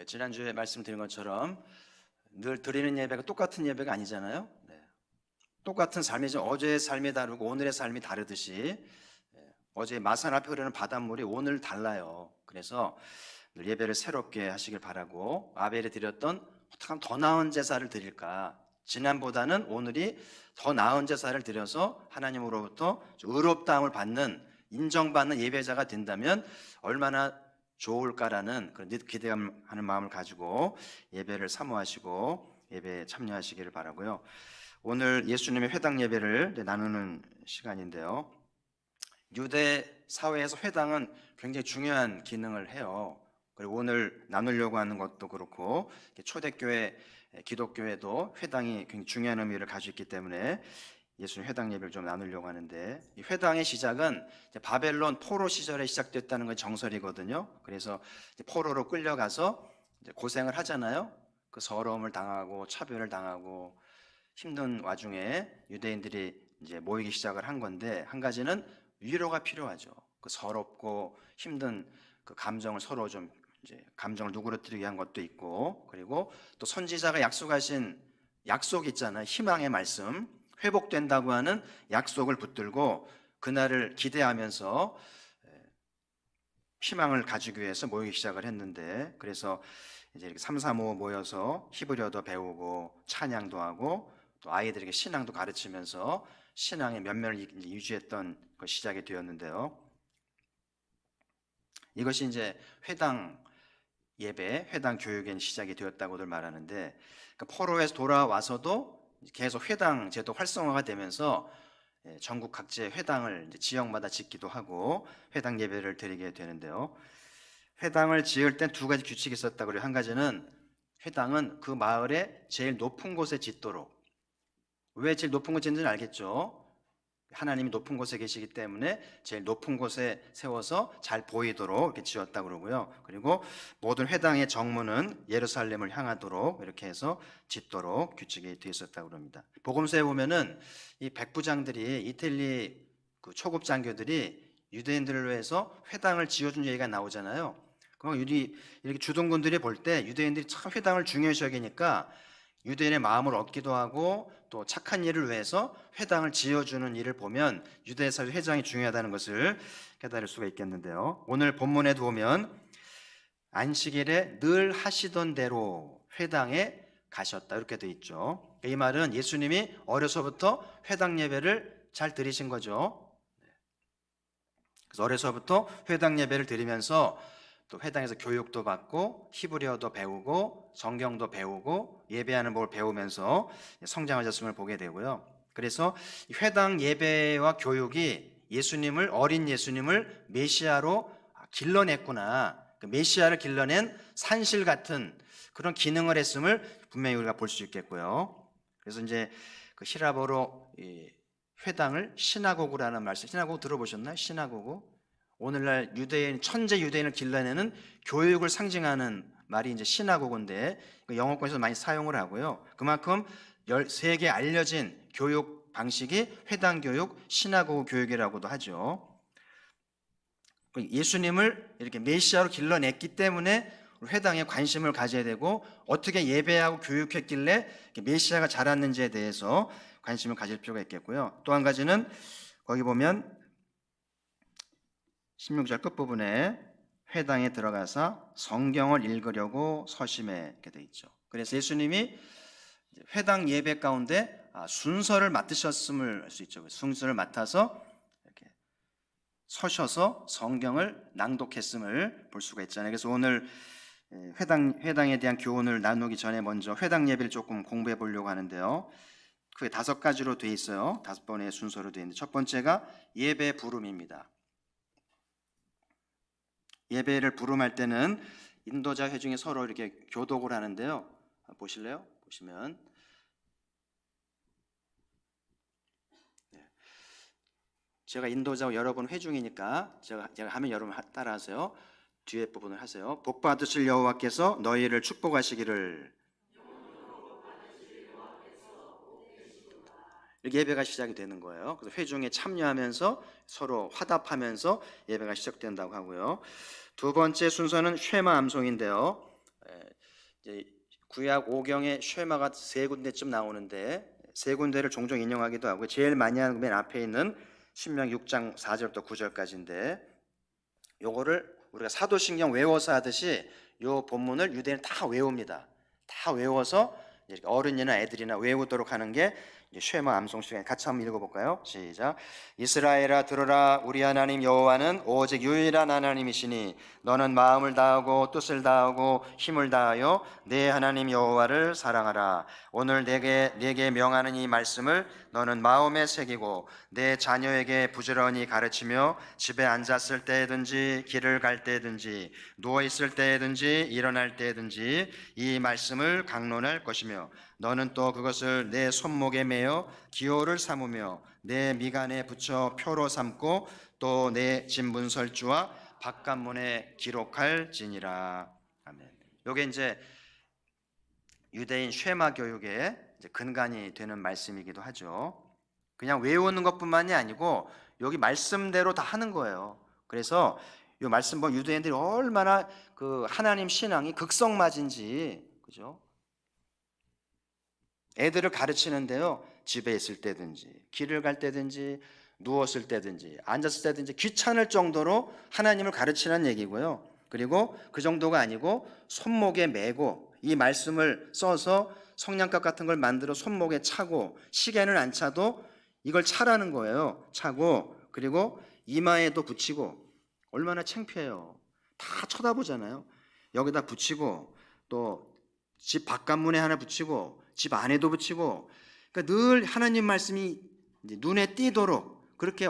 지난주에 말씀드린 것처럼 늘 드리는 예배가 똑같은 예배가 아니잖아요. 똑같은 삶이죠. 어제의 삶이 다르고 오늘의 삶이 다르듯이 어제 마산 앞에 흐르는 바닷물이 오늘 달라요. 그래서 늘 예배를 새롭게 하시길 바라고, 아벨이 드렸던 어떻게 하면 더 나은 제사를 드릴까, 지난보다는 오늘이 더 나은 제사를 드려서 하나님으로부터 의롭다함을 받는, 인정받는 예배자가 된다면 얼마나 좋을까라는 그런 기대하는 마음을 가지고 예배를 사모하시고 예배에 참여하시기를 바라고요. 오늘 예수님의 회당 예배를 나누는 시간인데요, 유대 사회에서 회당은 굉장히 중요한 기능을 해요. 그리고 오늘 나누려고 하는 것도 그렇고, 초대교회, 기독교회도 회당이 굉장히 중요한 의미를 가지고 있기 때문에 예수님 회당 예배를 좀 나누려고 하는데, 이 회당의 시작은 바벨론 포로 시절에 시작됐다는 건 정설이거든요. 그래서 포로로 끌려가서 고생을 하잖아요. 그 서러움을 당하고 차별을 당하고 힘든 와중에 유대인들이 이제 모이기 시작을 한 건데, 한 가지는 위로가 필요하죠. 그 서럽고 힘든 그 감정을 서로 좀 이제 감정을 누그러뜨리게 한 것도 있고, 그리고 또 선지자가 약속하신 약속 있잖아요. 희망의 말씀, 회복된다고 하는 약속을 붙들고 그날을 기대하면서 희망을 가지기 위해서 모이기 시작을 했는데, 그래서 이제 이렇게 3, 4, 5 모여서 히브리어도 배우고 찬양도 하고 또 아이들에게 신앙도 가르치면서 신앙의 면면을 유지했던 그 시작이 되었는데요. 이것이 이제 회당 예배, 회당 교육의 시작이 되었다고들 말하는데, 그러니까 포로에서 돌아와서도 계속 회당 제도 활성화가 되면서 전국 각지의 회당을 이제 지역마다 짓기도 하고 회당 예배를 드리게 되는데요. 회당을 지을 땐 두 가지 규칙이 있었다고 그래요. 한 가지는 회당은 그 마을의 제일 높은 곳에 짓도록. 왜 제일 높은 곳에 짓는지는 알겠죠? 하나님이 높은 곳에 계시기 때문에 제일 높은 곳에 세워서 잘 보이도록 이렇게 지었다고 그러고요. 그리고 모든 회당의 정문은 예루살렘을 향하도록 이렇게 해서 짓도록 규칙이 되어 있었다고 그럽니다. 복음서에 보면은 이 백부장들이, 이탈리 그 초급 장교들이 유대인들을 위해서 회당을 지어준 얘기가 나오잖아요. 그럼 이렇게 주동군들이 볼 때 유대인들이 참 회당을 중요시 여기니까 유대인의 마음을 얻기도 하고 또 착한 일을 위해서 회당을 지어주는 일을 보면 유대 사회 회당이 중요하다는 것을 깨달을 수가 있겠는데요. 오늘 본문에 보면 안식일에 늘 하시던 대로 회당에 가셨다 이렇게 돼 있죠. 이 말은 예수님이 어려서부터 회당 예배를 잘 드리신 거죠. 그래서 어려서부터 회당 예배를 드리면서 또 회당에서 교육도 받고 히브리어도 배우고 성경도 배우고 예배하는 법을 배우면서 성장하셨음을 보게 되고요. 그래서 회당 예배와 교육이 어린 예수님을 메시아로 길러냈구나, 그 메시아를 길러낸 산실 같은 그런 기능을 했음을 분명히 우리가 볼 수 있겠고요. 그래서 이제 그 히라보로 회당을 시나고그라는 말씀, 시나고그 들어보셨나요? 시나고그. 오늘날 천재 유대인을 길러내는 교육을 상징하는 말이 이제 시나고그인데, 영어권에서 많이 사용을 하고요. 그만큼 세계에 알려진 교육 방식이 회당 교육, 시나고그 교육이라고도 하죠. 예수님을 이렇게 메시아로 길러냈기 때문에 회당에 관심을 가져야 되고, 어떻게 예배하고 교육했길래 메시아가 자랐는지에 대해서 관심을 가질 필요가 있겠고요. 또 한 가지는 거기 보면 16절 끝부분에 회당에 들어가서 성경을 읽으려고 서심해 이렇게 돼 있죠. 그래서 예수님이 회당 예배 가운데 순서를 맡으셨음을 알 수 있죠. 순서를 맡아서 이렇게 서셔서 성경을 낭독했음을 볼 수가 있잖아요. 그래서 오늘 회당에 대한 교훈을 나누기 전에 먼저 회당 예배를 조금 공부해 보려고 하는데요. 그게 5가지로 돼 있어요. 5번의 순서로 돼 있는데, 첫 번째가 예배 부름입니다. 예배를 부름할 때는 인도자 회중이 서로 이렇게 교독을 하는데요. 보실래요? 보시면 제가 인도자고 여러분 회중이니까 제가 하면 여러분 따라하세요. 뒤에 부분을 하세요. 복 받으실 여호와께서 너희를 축복하시기를. 이렇게 예배가 시작이 되는 거예요. 그래서 회중에 참여하면서 서로 화답하면서 예배가 시작된다고 하고요. 두 번째 순서는 쉐마 암송인데요. 이제 구약 5경에 쉐마가 세 군데쯤 나오는데 세 군데를 종종 인용하기도 하고 제일 많이 하는 맨 앞에 있는 신명기 6장 4절부터 9절까지인데 요거를 우리가 사도신경 외워서 하듯이 요 본문을 유대인은 다 외웁니다. 다 외워서 이렇게 어른이나 애들이나 외우도록 하는 게 쉐마 암송 시간에 같이 한번 읽어볼까요? 시작. 이스라엘아 들으라. 우리 하나님 여호와는 오직 유일한 하나님이시니 너는 마음을 다하고 뜻을 다하고 힘을 다하여 내 하나님 여호와를 사랑하라. 오늘 내게 명하는 이 말씀을 너는 마음에 새기고 내 자녀에게 부지런히 가르치며 집에 앉았을 때든지 길을 갈 때든지 누워 있을 때든지 일어날 때든지 이 말씀을 강론할 것이며 너는 또 그것을 내 손목에 매어 기호를 삼으며 내 미간에 붙여 표로 삼고 또 내 집 문설주와 바깥문에 기록할지니라. 아멘. 요게 이제 유대인 쉐마 교육의 근간이 되는 말씀이기도 하죠. 그냥 외우는 것뿐만이 아니고 여기 말씀대로 다 하는 거예요. 그래서 이 말씀 보면 유대인들이 얼마나 그 하나님 신앙이 극성맞은지, 그죠? 애들을 가르치는데요, 집에 있을 때든지 길을 갈 때든지 누웠을 때든지 앉았을 때든지 귀찮을 정도로 하나님을 가르치는 얘기고요. 그리고 그 정도가 아니고 손목에 메고 이 말씀을 써서 성냥갑 같은 걸 만들어 손목에 차고 시계는 안 차도 이걸 차라는 거예요. 차고 그리고 이마에도 붙이고. 얼마나 창피해요. 다 쳐다보잖아요. 여기다 붙이고 또 집 바깥문에 하나 붙이고 집 안에도 붙이고. 그러니까 늘 하나님 말씀이 이제 눈에 띄도록 그렇게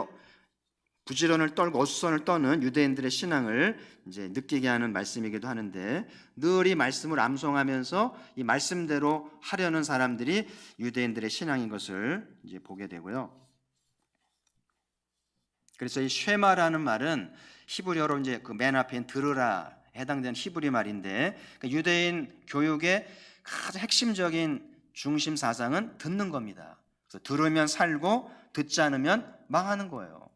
부지런을 떨고 어수선을 떠는 유대인들의 신앙을 이제 느끼게 하는 말씀이기도 하는데 늘 이 말씀을 암송하면서 이 말씀대로 하려는 사람들이 유대인들의 신앙인 것을 이제 보게 되고요. 그래서 이 쉐마라는 말은 히브리어로 이제 그 맨 앞에 있는 들으라 해당되는 히브리 말인데 그러니까 유대인 교육의 가장 핵심적인 중심 사상은 듣는 겁니다. 그래서 들으면 살고 듣지 않으면 망하는 거예요.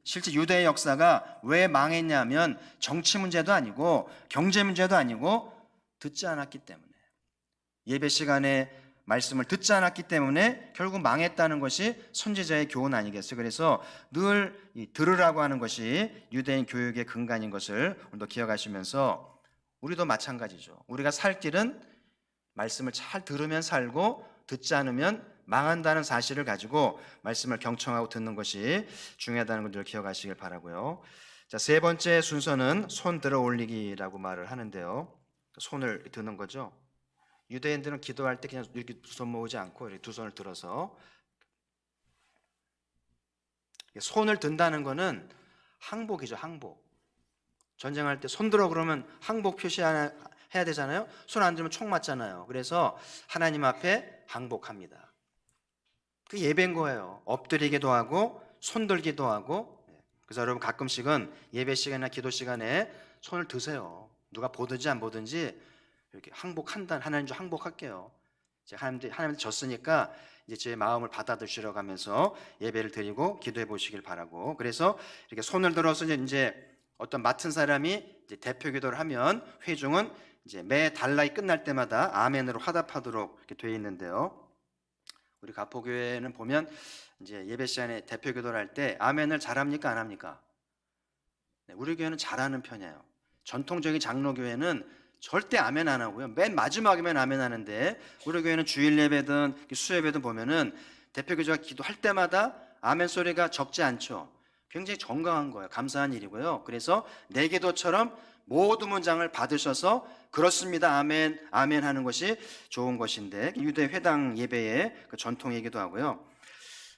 실제 유대의 역사가 왜 망했냐면 정치 문제도 아니고 경제 문제도 아니고 듣지 않았기 때문에 예배 시간에 말씀을 듣지 않았기 때문에 결국 망했다는 것이 선지자의 교훈 아니겠어요? 그래서 늘 들으라고 하는 것이 유대인 교육의 근간인 것을 오늘도 기억하시면서 우리도 마찬가지죠. 우리가 살 길은 말씀을 잘 들으면 살고 듣지 않으면 망한다는 사실을 가지고 말씀을 경청하고 듣는 것이 중요하다는 것을 기억하시길 바라고요. 자, 세 번째 순서는 손 들어 올리기라고 말을 하는데요. 손을 드는 거죠. 유대인들은 기도할 때 그냥 이렇게 두 손 모으지 않고 이렇게 두 손을 들어서 손을 든다는 것은 항복이죠. 항복. 전쟁할 때 손 들어 그러면 항복 표시해야 되잖아요. 손 안 들면 총 맞잖아요. 그래서 하나님 앞에 항복합니다. 그 예배인 거예요. 엎드리기도 하고 손 들기도 하고. 그래서 여러분 가끔씩은 예배 시간이나 기도 시간에 손을 드세요. 누가 보든지 안 보든지 이렇게 항복한다. 하나님 좀 항복할게요. 이제 하나님한테 졌으니까 이제 제 마음을 받아들이시려고 하면서 예배를 드리고 기도해 보시길 바라고. 그래서 이렇게 손을 들어서 이제 어떤 맡은 사람이 이제 대표 기도를 하면 회중은 이제 매 달라이 끝날 때마다 아멘으로 화답하도록 이렇게 되어 있는데요. 우리 가포교회는 보면 이제 예배 시간에 대표 기도를 할 때 아멘을 잘합니까 안 합니까? 네, 우리 교회는 잘하는 편이에요. 전통적인 장로교회는 절대 아멘 안 하고요. 맨 마지막이면 아멘 하는데 우리 교회는 주일 예배든 수예배든 보면은 대표 기도가 기도할 때마다 아멘 소리가 적지 않죠. 굉장히 정강한 거예요. 감사한 일이고요. 그래서 내 기도처럼 모든 문장을 받으셔서 그렇습니다. 아멘, 아멘 하는 것이 좋은 것인데 유대 회당 예배의 그 전통이기도 하고요.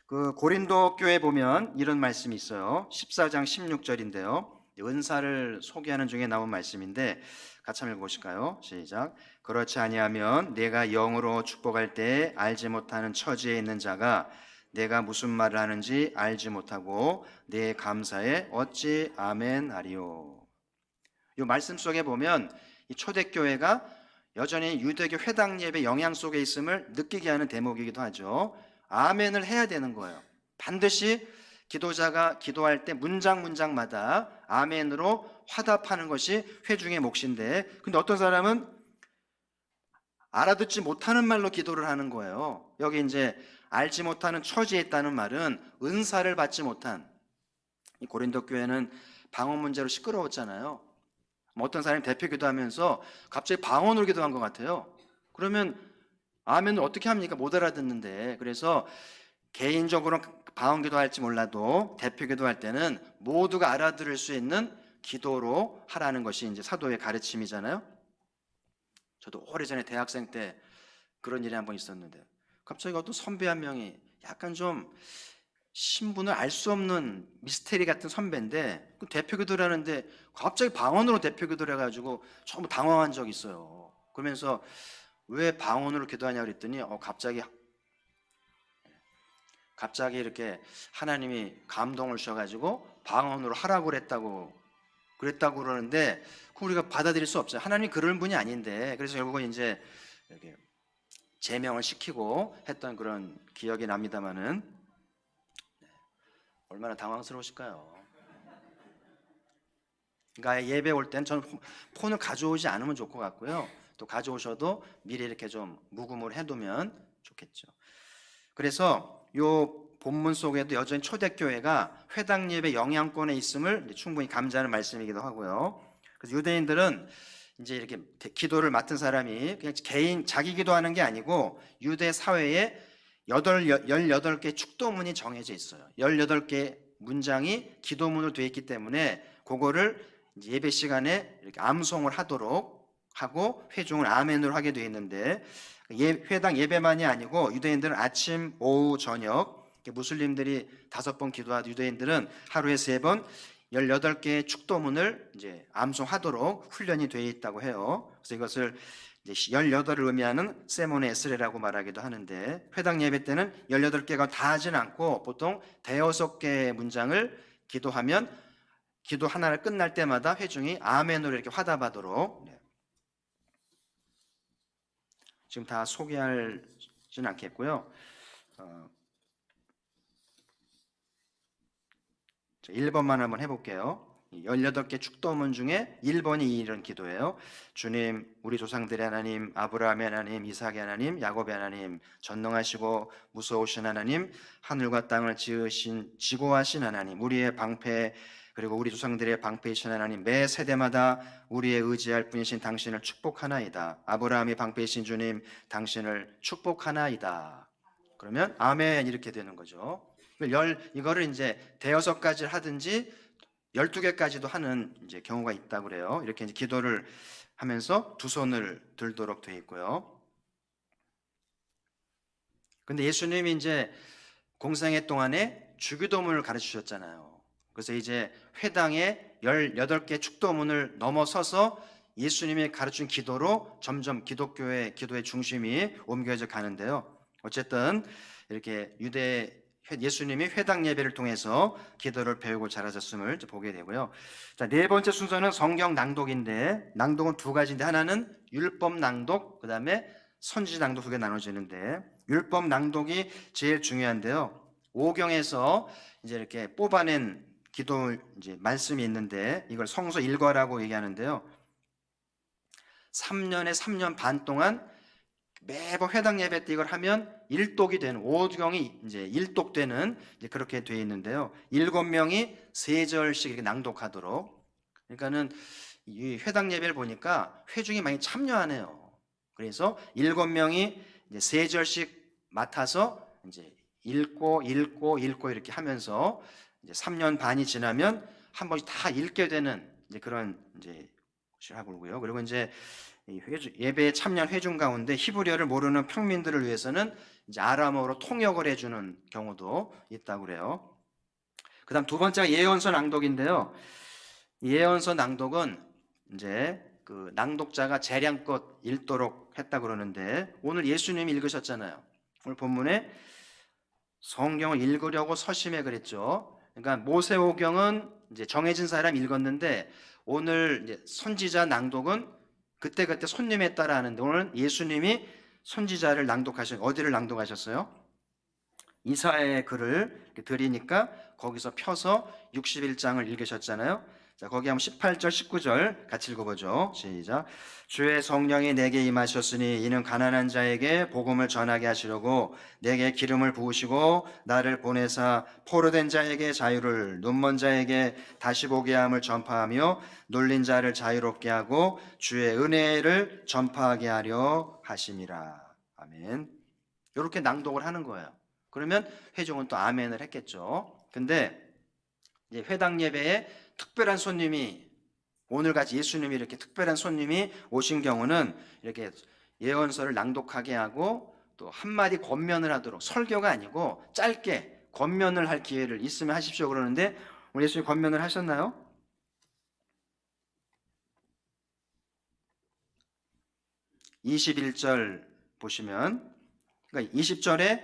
그 고린도 교회 보면 이런 말씀이 있어요. 14장 16절인데요. 은사를 소개하는 중에 나온 말씀인데 같이 한번 읽어보실까요? 시작. 그렇지 아니하면 내가 영으로 축복할 때 알지 못하는 처지에 있는 자가 내가 무슨 말을 하는지 알지 못하고 내 감사에 어찌 아멘 하리요. 이 말씀 속에 보면 이 초대교회가 여전히 유대교 회당 예배 영향 속에 있음을 느끼게 하는 대목이기도 하죠. 아멘을 해야 되는 거예요. 반드시 기도자가 기도할 때 문장마다 아멘으로 화답하는 것이 회중의 몫인데 근데 어떤 사람은 알아듣지 못하는 말로 기도를 하는 거예요. 여기 이제 알지 못하는 처지에 있다는 말은 은사를 받지 못한, 이 고린도 교회는 방언 문제로 시끄러웠잖아요. 어떤 사람이 대표 기도하면서 갑자기 방언으로 기도한 것 같아요. 그러면 아멘을 어떻게 합니까? 못 알아듣는데. 그래서 개인적으로 방언 기도할지 몰라도 대표 기도할 때는 모두가 알아들을 수 있는 기도로 하라는 것이 이제 사도의 가르침이잖아요. 저도 오래전에 대학생 때 그런 일이 한번 있었는데, 갑자기 어떤 선배 한 명이 약간 좀 신분을 알 수 없는 미스테리 같은 선배인데, 그 대표 기도를 하는데 갑자기 방언으로 대표 기도를 해가지고 전부 당황한 적이 있어요. 그러면서 왜 방언으로 기도하냐 그랬더니 갑자기 이렇게 하나님이 감동을 주셔가지고 방언으로 하라고 그랬다고 그러는데, 그 우리가 받아들일 수 없어요. 하나님이 그런 분이 아닌데. 그래서 결국은 이제 이렇게 제명을 시키고 했던 그런 기억이 납니다만은, 얼마나 당황스러우실까요? 그러니까 예배 올 땐 저는 폰을 가져오지 않으면 좋을 것 같고요. 또 가져오셔도 미리 이렇게 좀 묵음을 해두면 좋겠죠. 그래서 요 본문 속에도 여전히 초대교회가 회당 예배 영향권에 있음을 충분히 감지하는 말씀이기도 하고요. 그래서 유대인들은 이제 이렇게 기도를 맡은 사람이 그냥 개인 자기 기도하는 게 아니고 유대 사회에 18개 축도문이 정해져 있어요. 18개 문장이 기도문으로 되어 있기 때문에 그거를 이제 예배 시간에 이렇게 암송을 하도록 하고 회중을 아멘으로 하게 되어 있는데, 회당 예배만이 아니고 유대인들은 아침, 오후, 저녁, 무슬림들이 5번 기도하고 유대인들은 하루에 3번 18개의 축도문을 이제 암송하도록 훈련이 되어 있다고 해요. 그래서 이것을 이제 18을 의미하는 세모네 에스레라고 말하기도 하는데, 회당 예배 때는 18개가 다 하진 않고 보통 5개의 문장을 기도하면 기도 하나를 끝날 때마다 회중이 아멘으로 이렇게 화답하도록, 지금 다 소개하지는 않겠고요. 1번만 한번 해볼게요. 18개 축도문 중에 1번이 이런 기도예요. 주님, 우리 조상들의 하나님, 아브라함의 하나님, 이삭의 하나님, 야곱의 하나님, 전능하시고 무서우신 하나님, 하늘과 땅을 지고하신 하나님, 우리의 방패, 그리고 우리 조상들의 방패이신 하나님, 매 세대마다 우리의 의지할 분이신 당신을 축복하나이다. 아브라함이 방패이신 주님, 당신을 축복하나이다. 그러면 아멘 이렇게 되는 거죠. 이거를 이제 5가지를 하든지 12개까지도 하는 이제 경우가 있다고 그래요. 이렇게 이제 기도를 하면서 두 손을 들도록 되어 있고요. 근데 예수님이 이제 공생애 동안에 주기도문을 가르치셨잖아요. 그래서 이제 회당에 18개 축도문을 넘어서서 예수님이 가르친 기도로 점점 기독교의 기도의 중심이 옮겨져 가는데요. 어쨌든 이렇게 예수님이 회당 예배를 통해서 기도를 배우고 자라셨음을 보게 되고요. 자, 4번째 순서는 성경 낭독인데, 낭독은 2가지인데 하나는 율법 낭독, 그 다음에 선지 낭독 2개 나눠지는데, 율법 낭독이 제일 중요한데요. 오경에서 이제 이렇게 뽑아낸 기도 이제 말씀이 있는데, 이걸 성서 일과라고 얘기하는데요. 3년에 3년 반 동안 매번 회당 예배 때 이걸 하면 일독이 되는, 오경이 이제 일독되는 이제 그렇게 되어 있는데요. 7명이 3절씩 이렇게 낭독하도록. 그러니까는 이 회당 예배를 보니까 회중이 많이 참여하네요. 그래서 7명이 이제 3절씩 맡아서 이제 읽고 이렇게 하면서 이제 3년 반이 지나면 한 번씩 다 읽게 되는 이제 그런 이제 것이 하고요. 그리고 이제 예배에 참여한 회중 가운데 히브리어를 모르는 평민들을 위해서는 이제 아람어로 통역을 해주는 경우도 있다고 그래요. 그다음 2번째가 예언서 낭독인데요. 예언서 낭독은 이제 그 낭독자가 재량껏 읽도록 했다 그러는데, 오늘 예수님이 읽으셨잖아요. 오늘 본문에 성경을 읽으려고 서심해 그랬죠. 그러니까 모세오경은 이제 정해진 사람 읽었는데, 오늘 이제 선지자 낭독은 그때 손님에 따라 하는데, 오늘 예수님이 선지자를 어디를 낭독하셨어요? 이사야의 글을 드리니까 거기서 펴서 61장을 읽으셨잖아요. 자, 거기 한번 18절, 19절 같이 읽어보죠. 시작. 주의 성령이 내게 임하셨으니 이는 가난한 자에게 복음을 전하게 하시려고 내게 기름을 부으시고 나를 보내사 포로된 자에게 자유를, 눈먼 자에게 다시 보게 함을 전파하며 놀린 자를 자유롭게 하고 주의 은혜를 전파하게 하려 하심이라. 아멘. 이렇게 낭독을 하는 거예요. 그러면 회중은 또 아멘을 했겠죠. 근데 이제 회당 예배에 특별한 손님이, 오늘같이 예수님이 이렇게 특별한 손님이 오신 경우는 이렇게 예언서를 낭독하게 하고 또 한마디 권면을 하도록, 설교가 아니고 짧게 권면을 할 기회를 있으면 하십시오 그러는데, 우리 예수님 권면을 하셨나요? 21절 보시면, 그러니까 20절에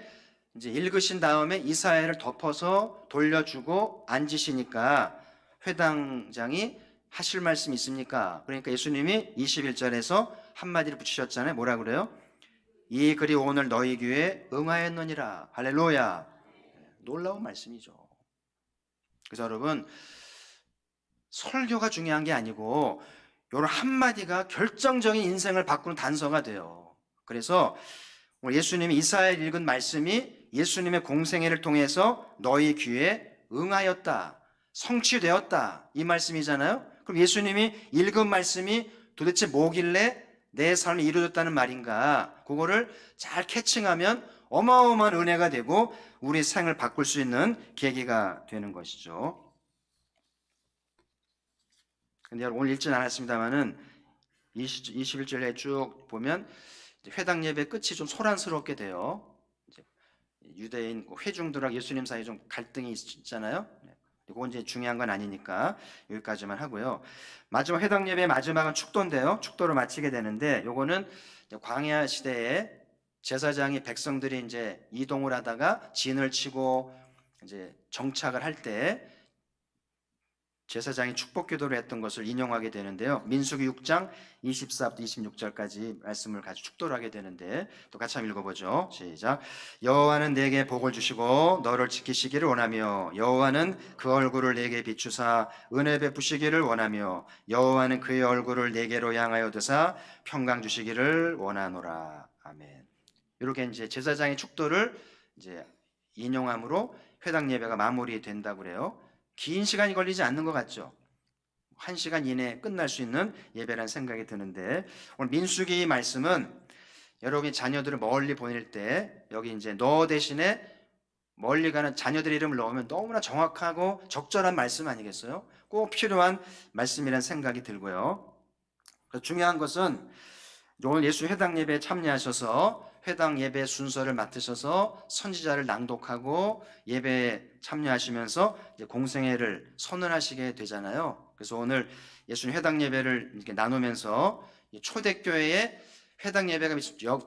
이제 읽으신 다음에 이사야를 덮어서 돌려주고 앉으시니까 회당장이 하실 말씀 있습니까? 그러니까 예수님이 21절에서 한마디를 붙이셨잖아요. 뭐라 그래요? 이 글이 오늘 너희 귀에 응하였느니라. 할렐루야. 놀라운 말씀이죠. 그래서 여러분, 설교가 중요한 게 아니고 이런 한마디가 결정적인 인생을 바꾸는 단서가 돼요. 그래서 오늘 예수님이 이사야를 읽은 말씀이 예수님의 공생애를 통해서 너희 귀에 응하였다, 성취되었다, 이 말씀이잖아요. 그럼 예수님이 읽은 말씀이 도대체 뭐길래 내 삶이 이루어졌다는 말인가? 그거를 잘 캐칭하면 어마어마한 은혜가 되고 우리 생을 바꿀 수 있는 계기가 되는 것이죠. 근데 오늘 읽진 않았습니다만은 21절에 쭉 보면 회당 예배 끝이 좀 소란스럽게 돼요. 유대인 회중들하고 예수님 사이에 좀 갈등이 있잖아요. 이건 이제 중요한 건 아니니까 여기까지만 하고요. 마지막 회당 예배 마지막은 축도인데요. 축도를 마치게 되는데, 요거는 광야 시대에 제사장이 백성들이 이제 이동을 하다가 진을 치고 이제 정착을 할 때 제사장이 축복 기도를 했던 것을 인용하게 되는데요. 민수기 6장 24부터 26절까지 말씀을 가지고 축도를 하게 되는데, 또 같이 한번 읽어보죠. 시작. 여호와는 내게 복을 주시고 너를 지키시기를 원하며 여호와는 그 얼굴을 내게 비추사 은혜 베푸시기를 원하며 여호와는 그의 얼굴을 내게로 향하여 드사 평강 주시기를 원하노라. 아멘. 이렇게 이제 제사장의 축도를 이제 인용함으로 회당 예배가 마무리된다고 그래요. 긴 시간이 걸리지 않는 것 같죠? 1시간 이내에 끝날 수 있는 예배라는 생각이 드는데, 오늘 민수기 말씀은 여러분이 자녀들을 멀리 보낼 때 여기 이제 너 대신에 멀리 가는 자녀들 이름을 넣으면 너무나 정확하고 적절한 말씀 아니겠어요? 꼭 필요한 말씀이라는 생각이 들고요. 중요한 것은 오늘 예수 회당 예배에 참여하셔서 회당 예배 순서를 맡으셔서 선지자를 낭독하고 예배에 참여하시면서 이제 공생애를 선언하시게 되잖아요. 그래서 오늘 예수님 회당 예배를 이렇게 나누면서 초대교회의 회당 예배가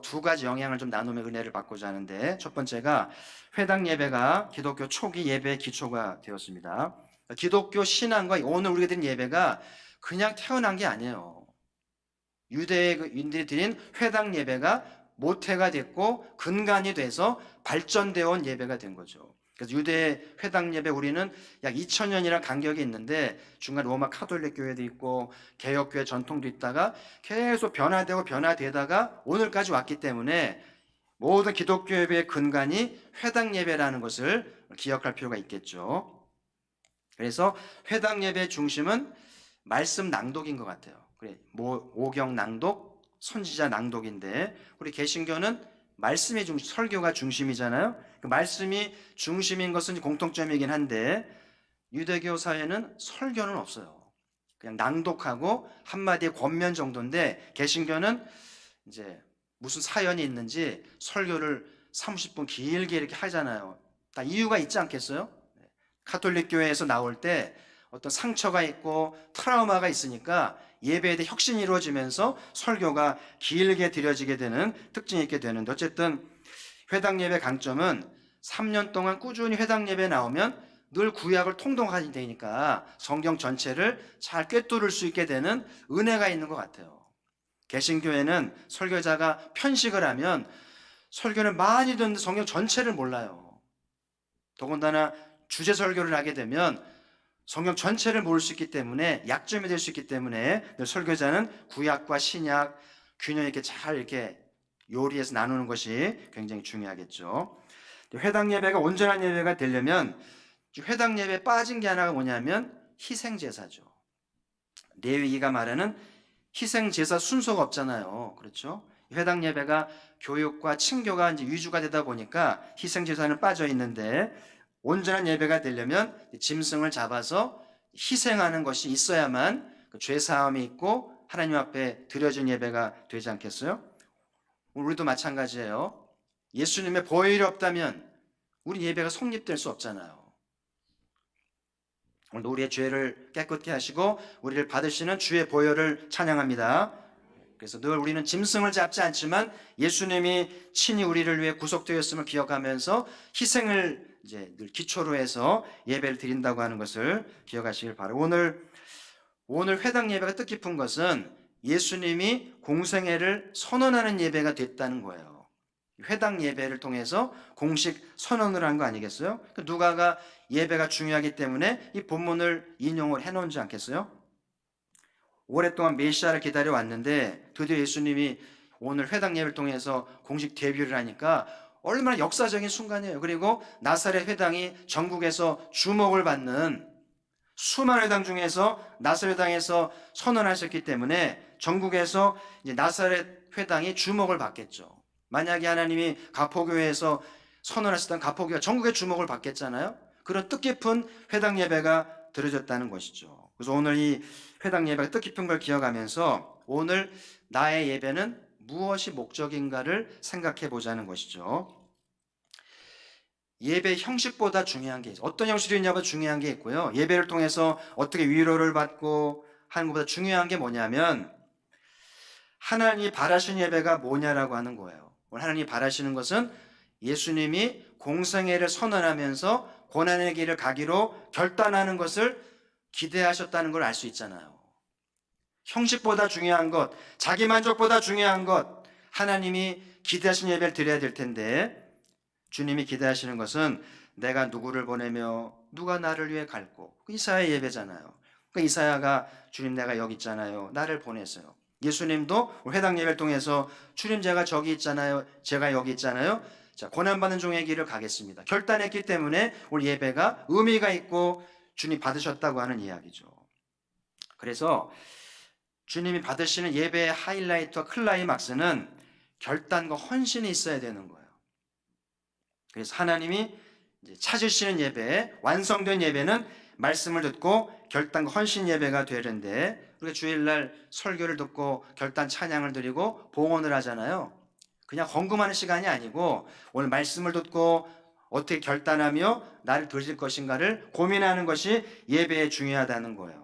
두 가지 영향을 좀 나누며 은혜를 받고자 하는데, 첫 번째가 회당 예배가 기독교 초기 예배의 기초가 되었습니다. 기독교 신앙과 오늘 우리가 드린 예배가 그냥 태어난 게 아니에요. 유대인들이 드린 회당 예배가 모태가 됐고 근간이 돼서 발전되어 온 예배가 된 거죠. 그래서 유대 회당 예배, 우리는 약 2000년이라는 간격이 있는데 중간 로마 카톨릭 교회도 있고 개혁교회 전통도 있다가 계속 변화되고 변화되다가 오늘까지 왔기 때문에 모든 기독교 예배의 근간이 회당 예배라는 것을 기억할 필요가 있겠죠. 그래서 회당 예배의 중심은 말씀 낭독인 것 같아요. 그래, 오경 낭독, 선지자 낭독인데, 우리 개신교는 말씀의 중심, 설교가 중심이잖아요. 그 말씀이 중심인 것은 공통점이긴 한데 유대교 사회는 설교는 없어요. 그냥 낭독하고 한마디의 권면 정도인데, 개신교는 이제 무슨 사연이 있는지 설교를 30분 길게 이렇게 하잖아요. 다 이유가 있지 않겠어요? 가톨릭 교회에서 나올 때 어떤 상처가 있고 트라우마가 있으니까 예배에 대해 혁신이 이루어지면서 설교가 길게 드려지게 되는 특징이 있게 되는데, 어쨌든 회당 예배 강점은 3년 동안 꾸준히 회당 예배 나오면 늘 구약을 통독하게 되니까 성경 전체를 잘 꿰뚫을 수 있게 되는 은혜가 있는 것 같아요. 개신교회는 설교자가 편식을 하면 설교를 많이 듣는데 성경 전체를 몰라요. 더군다나 주제 설교를 하게 되면 성경 전체를 모를 수 있기 때문에 약점이 될 수 있기 때문에 늘 설교자는 구약과 신약 균형 있게 잘 이렇게 요리해서 나누는 것이 굉장히 중요하겠죠. 회당 예배가 온전한 예배가 되려면 회당 예배에 빠진 게 하나가 뭐냐면 희생 제사죠. 레위기가 말하는 희생 제사 순서가 없잖아요. 그렇죠? 회당 예배가 교육과 친교가 이제 위주가 되다 보니까 희생 제사는 빠져 있는데 온전한 예배가 되려면 짐승을 잡아서 희생하는 것이 있어야만 죄 사함이 있고 하나님 앞에 드려진 예배가 되지 않겠어요? 우리도 마찬가지예요. 예수님의 보혈이 없다면 우리 예배가 성립될 수 없잖아요. 오늘 우리의 죄를 깨끗게 하시고 우리를 받으시는 주의 보혈을 찬양합니다. 그래서 늘 우리는 짐승을 잡지 않지만 예수님이 친히 우리를 위해 구속되었음을 기억하면서 희생을 이제 늘 기초로 해서 예배를 드린다고 하는 것을 기억하시길 바라고, 오늘 회당 예배가 뜻깊은 것은 예수님이 공생애를 선언하는 예배가 됐다는 거예요. 회당 예배를 통해서 공식 선언을 한 거 아니겠어요? 누가가 예배가 중요하기 때문에 이 본문을 인용을 해놓지 않겠어요? 오랫동안 메시아를 기다려 왔는데 드디어 예수님이 오늘 회당 예배를 통해서 공식 데뷔를 하니까 얼마나 역사적인 순간이에요. 그리고 나사렛 회당이 전국에서 주목을 받는 수많은 회당 중에서 나사렛 회당에서 선언하셨기 때문에 전국에서 이제 나사렛 회당이 주목을 받겠죠. 만약에 하나님이 가포교회에서 선언하셨던 가포교회가 전국의 주목을 받겠잖아요. 그런 뜻깊은 회당 예배가 드려졌다는 것이죠. 그래서 오늘 이 회당 예배가 뜻깊은 걸 기억하면서 오늘 나의 예배는 무엇이 목적인가를 생각해 보자는 것이죠. 예배 형식보다 중요한 게 있어요. 어떤 형식이 있냐보다 중요한 게 있고요. 예배를 통해서 어떻게 위로를 받고 하는 것보다 중요한 게 뭐냐면 하나님이 바라시는 예배가 뭐냐라고 하는 거예요. 오늘 하나님이 바라시는 것은 예수님이 공생애를 선언하면서 고난의 길을 가기로 결단하는 것을 기대하셨다는 걸 알 수 있잖아요. 형식보다 중요한 것, 자기 만족보다 중요한 것, 하나님이 기대하시는 예배를 드려야 될 텐데 주님이 기대하시는 것은 내가 누구를 보내며 누가 나를 위해 갈고, 이사야 예배잖아요. 이사야가 주님 내가 여기 있잖아요. 나를 보냈어요. 예수님도 회당 예배를 통해서 주님 제가 저기 있잖아요. 제가 여기 있잖아요. 자, 고난받는 종의 길을 가겠습니다. 결단했기 때문에 오늘 예배가 의미가 있고 주님 받으셨다고 하는 이야기죠. 그래서 주님이 받으시는 예배의 하이라이트와 클라이막스는 결단과 헌신이 있어야 되는 거예요. 그래서 하나님이 이제 찾으시는 예배, 완성된 예배는 말씀을 듣고 결단과 헌신 예배가 되는데, 우리가 주일날 설교를 듣고 결단 찬양을 드리고 봉헌을 하잖아요. 그냥 헌금하는 시간이 아니고 오늘 말씀을 듣고 어떻게 결단하며 나를 드릴 것인가를 고민하는 것이 예배에 중요하다는 거예요.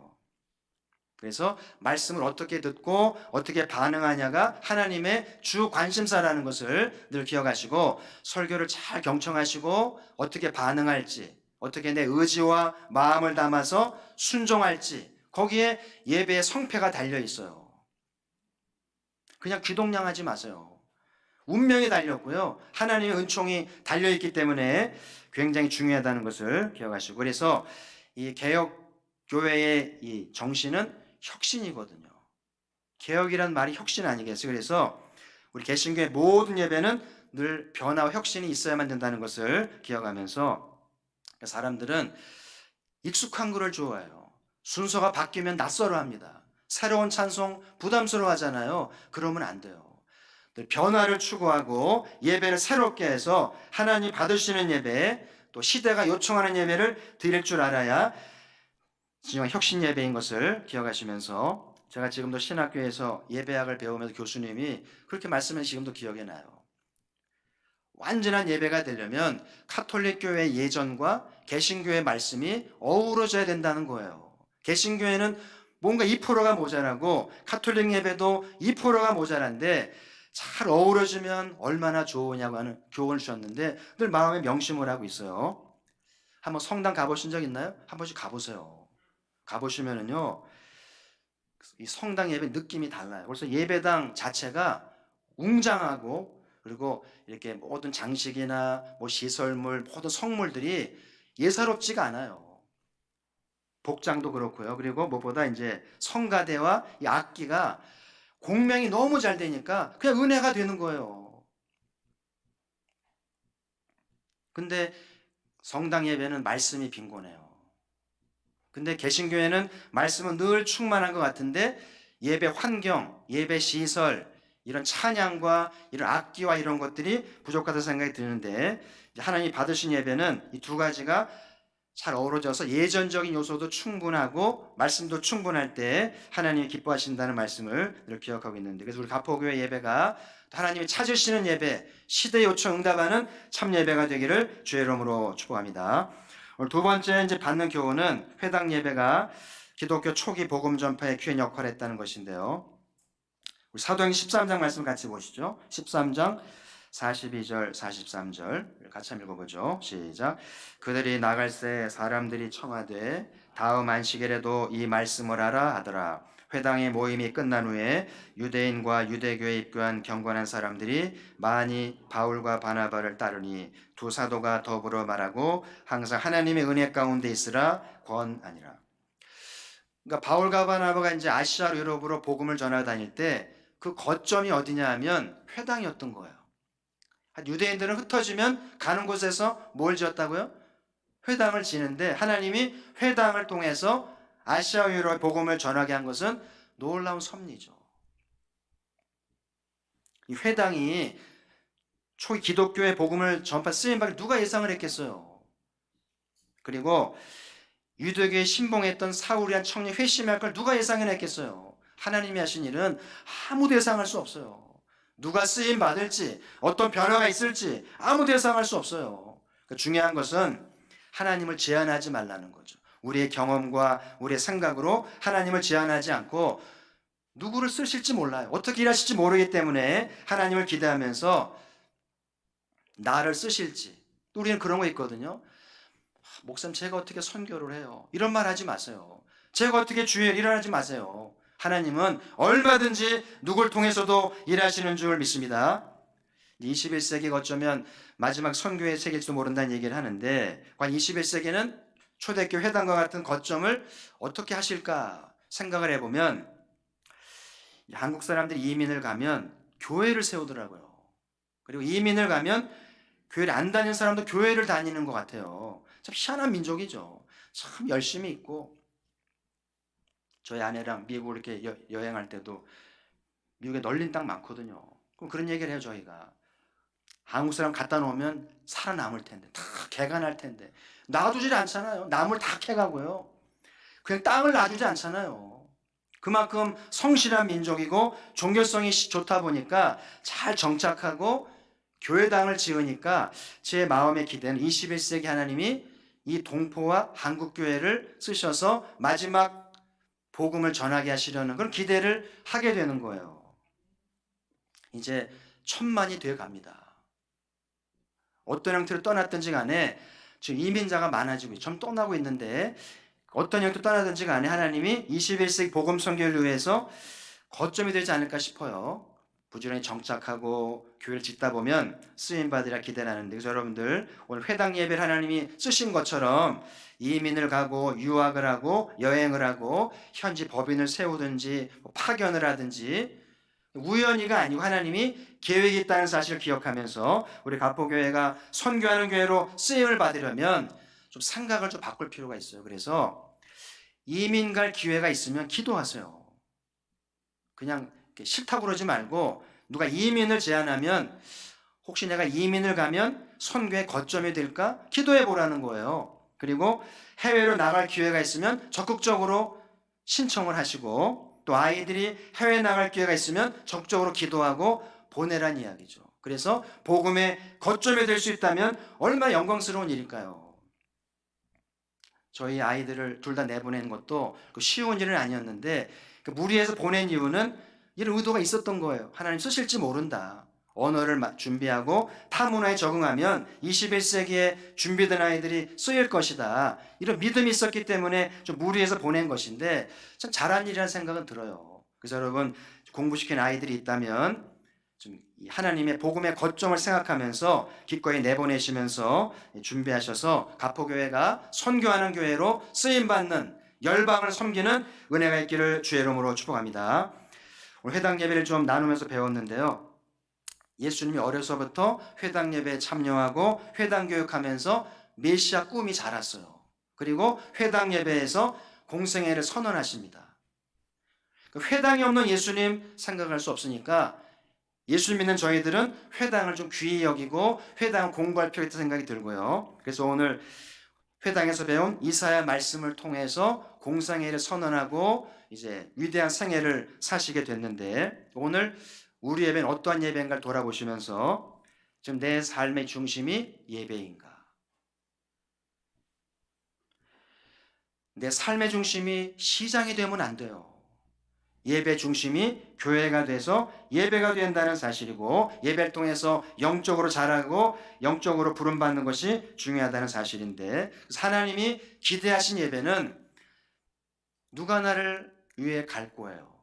그래서 말씀을 어떻게 듣고 어떻게 반응하냐가 하나님의 주 관심사라는 것을 늘 기억하시고, 설교를 잘 경청하시고 어떻게 반응할지, 어떻게 내 의지와 마음을 담아서 순종할지, 거기에 예배의 성패가 달려 있어요. 그냥 귀동냥하지 마세요. 운명이 달렸고요. 하나님의 은총이 달려있기 때문에 굉장히 중요하다는 것을 기억하시고, 그래서 이 개혁교회의 이 정신은 혁신이거든요. 개혁이란 말이 혁신 아니겠어요? 그래서 우리 개신교의 모든 예배는 늘 변화와 혁신이 있어야만 된다는 것을 기억하면서, 사람들은 익숙한 거를 좋아해요. 순서가 바뀌면 낯설어합니다. 새로운 찬송 부담스러워 하잖아요. 그러면 안 돼요. 변화를 추구하고 예배를 새롭게 해서 하나님 받으시는 예배, 또 시대가 요청하는 예배를 드릴 줄 알아야 진정한 혁신 예배인 것을 기억하시면서, 제가 지금도 신학교에서 예배학을 배우면서 교수님이 그렇게 말씀해 지금도 기억에 나요. 완전한 예배가 되려면 카톨릭 교회 예전과 개신교의 말씀이 어우러져야 된다는 거예요. 개신교회는 뭔가 2%가 모자라고 카톨릭 예배도 2%가 모자란데 잘 어우러지면 얼마나 좋으냐고 하는 교훈을 주셨는데 늘 마음에 명심을 하고 있어요. 한번 성당 가보신 적 있나요? 한 번씩 가보세요. 가보시면은요, 이 성당 예배 느낌이 달라요. 그래서 예배당 자체가 웅장하고, 그리고 이렇게 모든 장식이나 뭐 시설물, 모든 성물들이 예사롭지가 않아요. 복장도 그렇고요. 그리고 무엇보다 이제 성가대와 이 악기가 공명이 너무 잘 되니까 그냥 은혜가 되는 거예요. 근데 성당 예배는 말씀이 빈곤해요. 근데 개신교회는 말씀은 늘 충만한 것 같은데 예배 환경, 예배 시설, 이런 찬양과 이런 악기와 이런 것들이 부족하다 생각이 드는데 하나님이 받으신 예배는 이 두 가지가 잘 어우러져서 예전적인 요소도 충분하고 말씀도 충분할 때 하나님이 기뻐하신다는 말씀을 늘 기억하고 있는데, 그래서 우리 가포교회 예배가 하나님이 찾으시는 예배, 시대 요청 응답하는 참 예배가 되기를 주의 이름으로 축복합니다. 오늘 두 번째 이제 받는 교훈은 회당 예배가 기독교 초기 복음 전파의 귀한 역할을 했다는 것인데요. 우리 사도행전 13장 말씀 같이 보시죠. 13장 42절 43절 같이 한번 읽어보죠. 시작. 그들이 나갈새 사람들이 청하되 다음 안식일에도 이 말씀을 하라 하더라. 회당의 모임이 끝난 후에 유대인과 유대교에 입교한 경건한 사람들이 많이 바울과 바나바를 따르니 두 사도가 더불어 말하고 항상 하나님의 은혜 가운데 있으라 권하니라. 그러니까 바울과 바나바가 이제 아시아로 유럽으로 복음을 전하 다닐 때 그 거점이 어디냐 하면 회당이었던 거예요. 유대인들은 흩어지면 가는 곳에서 뭘 지었다고요? 회당을 지는데 하나님이 회당을 통해서 아시아 유럽의 복음을 전하게 한 것은 놀라운 섭리죠. 이 회당이 초기 기독교의 복음을 전파 쓰임받을 누가 예상을 했겠어요? 그리고 유대교에 신봉했던 사울이 한 청년이 회심할 걸 누가 예상을 했겠어요? 하나님이 하신 일은 아무도 예상할 수 없어요. 누가 쓰임 받을지, 어떤 변화가 있을지 아무도 예상할 수 없어요. 그러니까 중요한 것은 하나님을 제한하지 말라는 거죠. 우리의 경험과 우리의 생각으로 하나님을 제한하지 않고 누구를 쓰실지 몰라요. 어떻게 일하실지 모르기 때문에 하나님을 기대하면서 나를 쓰실지. 우리는 그런 거 있거든요. 목사님, 제가 어떻게 선교를 해요? 이런 말 하지 마세요. 제가 어떻게 주의 일을 하지 마세요. 하나님은 얼마든지 누굴 통해서도 일하시는 줄 믿습니다. 21세기가 어쩌면 마지막 선교의 세계일지도 모른다는 얘기를 하는데, 과연 21세기는 초대교회 회당과 같은 거점을 어떻게 하실까 생각을 해보면 한국 사람들이 이민을 가면 교회를 세우더라고요. 그리고 이민을 가면 교회를 안 다니는 사람도 교회를 다니는 것 같아요. 참 희한한 민족이죠. 참 열심히 있고, 저희 아내랑 미국 이렇게 여행할 때도 미국에 널린 땅 많거든요. 그럼 그런 얘기를 해요. 저희가 한국 사람 갖다 놓으면 살아남을 텐데, 다 개가 날 텐데 놔두질 않잖아요. 나물 다 캐가고요. 그냥 땅을 놔주지 않잖아요. 그만큼 성실한 민족이고 종교성이 좋다 보니까 잘 정착하고 교회당을 지으니까 제 마음의 기대는 21세기 하나님이 이 동포와 한국교회를 쓰셔서 마지막 복음을 전하게 하시려는 그런 기대를 하게 되는 거예요. 이제 1000만이 되어 갑니다. 어떤 형태로 떠났든지 간에 지금 이민자가 많아지고 좀 떠나고 있는데, 어떤 형태로 떠나든지 간에 하나님이 21세기 복음 선교를 위해서 거점이 되지 않을까 싶어요. 부지런히 정착하고 교회를 짓다 보면 쓰임받으리라 기대를 하는데, 그래서 여러분들 오늘 회당 예배를 하나님이 쓰신 것처럼 이민을 가고 유학을 하고 여행을 하고 현지 법인을 세우든지 파견을 하든지 우연히가 아니고 하나님이 계획이 있다는 사실을 기억하면서 우리 가포교회가 선교하는 교회로 쓰임을 받으려면 좀 생각을 좀 바꿀 필요가 있어요. 그래서 이민 갈 기회가 있으면 기도하세요. 그냥 싫다고 그러지 말고, 누가 이민을 제안하면 혹시 내가 이민을 가면 선교의 거점이 될까 기도해 보라는 거예요. 그리고 해외로 나갈 기회가 있으면 적극적으로 신청을 하시고, 또 아이들이 해외 나갈 기회가 있으면 적극적으로 기도하고 보내란 이야기죠. 그래서 복음의 거점이 될 수 있다면 얼마나 영광스러운 일일까요? 저희 아이들을 둘 다 내보낸 것도 쉬운 일은 아니었는데, 무리해서 보낸 이유는 이런 의도가 있었던 거예요. 하나님 쓰실지 모른다. 언어를 준비하고 타 문화에 적응하면 21세기에 준비된 아이들이 쓰일 것이다. 이런 믿음이 있었기 때문에 좀 무리해서 보낸 것인데 참 잘한 일이라는 생각은 들어요. 그래서 여러분, 공부시킨 아이들이 있다면 좀 하나님의 복음의 거점을 생각하면서 기꺼이 내보내시면서 준비하셔서 가포교회가 선교하는 교회로 쓰임받는 열방을 섬기는 은혜가 있기를 주의 이름으로 축복합니다. 오늘 회당 예배를 좀 나누면서 배웠는데요. 예수님이 어려서부터 회당 예배에 참여하고 회당 교육하면서 메시아 꿈이 자랐어요. 그리고 회당 예배에서 공생애를 선언하십니다. 회당이 없는 예수님 생각할 수 없으니까 예수님 믿는 저희들은 회당을 좀 귀히 여기고 회당을 공부할 필요가 있다는 생각이 들고요. 그래서 오늘 회당에서 배운 이사야 말씀을 통해서 공생애를 선언하고 이제 위대한 생애를 사시게 됐는데, 오늘 우리 예배는 어떠한 예배인가를 돌아보시면서 지금 내 삶의 중심이 예배인가? 내 삶의 중심이 시장이 되면 안 돼요. 예배 중심이 교회가 돼서 예배가 된다는 사실이고, 예배를 통해서 영적으로 자라고 영적으로 부름받는 것이 중요하다는 사실인데, 하나님이 기대하신 예배는 누가 나를 위해 갈 거예요.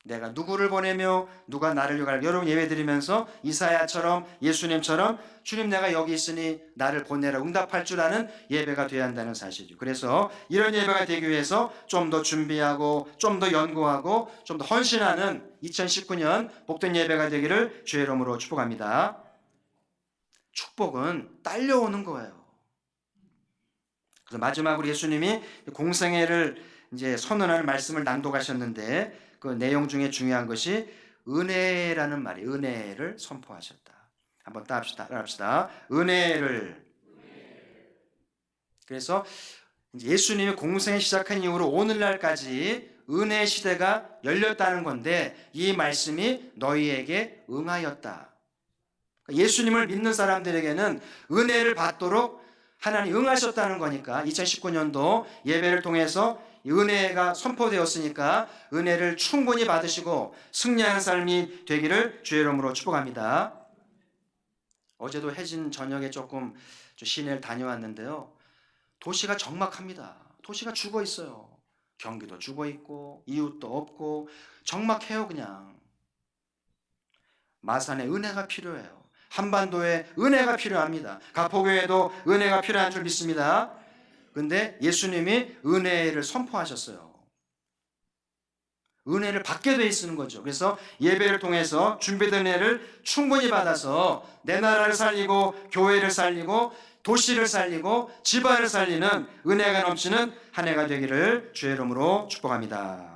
내가 누구를 보내며 누가 나를 위해 갈. 여러분 예배 드리면서 이사야처럼 예수님처럼 주님 내가 여기 있으니 나를 보내라 응답할 줄 아는 예배가 되어야 한다는 사실이죠. 그래서 이런 예배가 되기 위해서 좀 더 준비하고 좀 더 연구하고 좀 더 헌신하는 2019년 복된 예배가 되기를 주의 이름으로 축복합니다. 축복은 딸려오는 거예요. 그래서 마지막으로 예수님이 공생애를 이제 선언하는 말씀을 낭독하셨는데, 그 내용 중에 중요한 것이 은혜라는 말이, 은혜를 선포하셨다. 한번 따라합시다. 은혜를. 그래서 예수님이 공생을 시작한 이후로 오늘날까지 은혜의 시대가 열렸다는 건데, 이 말씀이 너희에게 응하였다. 예수님을 믿는 사람들에게는 은혜를 받도록 하나님 응하셨다는 거니까 2019년도 예배를 통해서 은혜가 선포되었으니까 은혜를 충분히 받으시고 승리하는 삶이 되기를 주의 이름으로 축복합니다. 어제도 해진 저녁에 조금 시내를 다녀왔는데요. 도시가 적막합니다. 도시가 죽어 있어요. 경기도 죽어 있고 이웃도 없고 적막해요. 그냥 마산에 은혜가 필요해요. 한반도에 은혜가 필요합니다. 가포교회도 은혜가 필요한 줄 믿습니다. 근데 예수님이 은혜를 선포하셨어요. 은혜를 받게 돼 있는 거죠. 그래서 예배를 통해서 준비된 은혜를 충분히 받아서 내 나라를 살리고 교회를 살리고 도시를 살리고 집안을 살리는 은혜가 넘치는 한 해가 되기를 주의 이름으로 축복합니다.